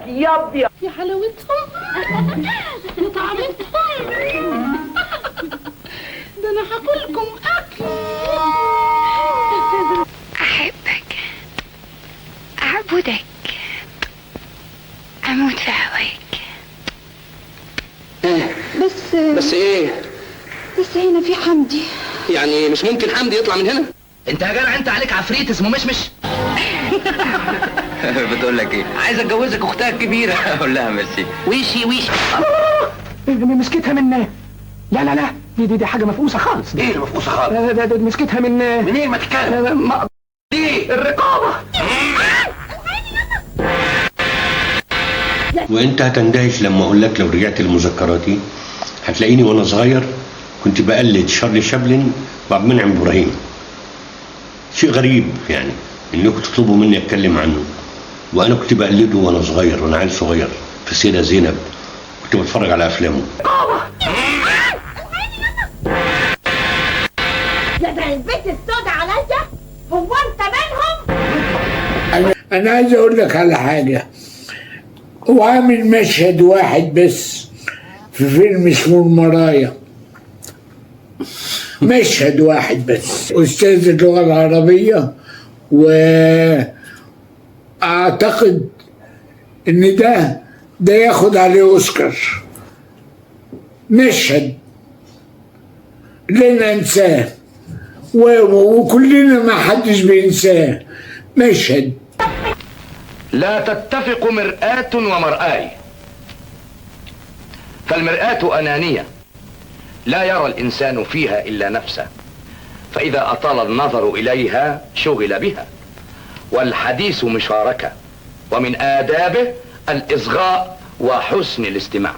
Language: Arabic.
يا ابيض يا حلاوتهم يا طعمتهم. ده انا هاكلكم اكل. احبك، اعبدك، اموت في هواك. بس ايه؟ بس هنا في حمدي. يعني مش ممكن حمدي يطلع من هنا؟ انت يا جدع انت عليك عفريت اسمه مشمش. بتقول لك ايه؟ عايز اتجوزك اختها الكبيره. اقول لها ميرسي. ويشي ويشي. مسكتها من لا لا لا دي حاجه مفقوسه خالص. ايه اللي مفقوسه خالص؟ ده مسكتها من منين ما تتكلم؟ دي الرقابه. وانت هتندهش لما اقول لك لو رجعت لمذكراتي هتلاقيني وانا صغير كنت بقلد شارلي شابلن وعبد المنعم ابراهيم. شيء غريب يعني انكم تطلبوا مني اتكلم عنه، وانا كنت بقلده وانا صغير، وانا عيل صغير في السيدة زينب كنت بتفرج على افلامه. يا ده البيت السودا عليا، هو انت منهم؟ أنا عايز أقول لك على حاجة. هو عامل مشهد واحد بس في فيلم اسمه المرايا، مشهد واحد بس، أستاذ اللغة العربية، وأعتقد إن ده ياخد عليه أوسكار. مشهد لن أنساه وكلنا ما حدش بينساه. مشهد. لا تتفق مرآة ومرآي، فالمرآة أنانية لا يرى الإنسان فيها إلا نفسه، فإذا أطال النظر إليها شغل بها، والحديث مشاركة، ومن آدابه الإصغاء وحسن الاستماع.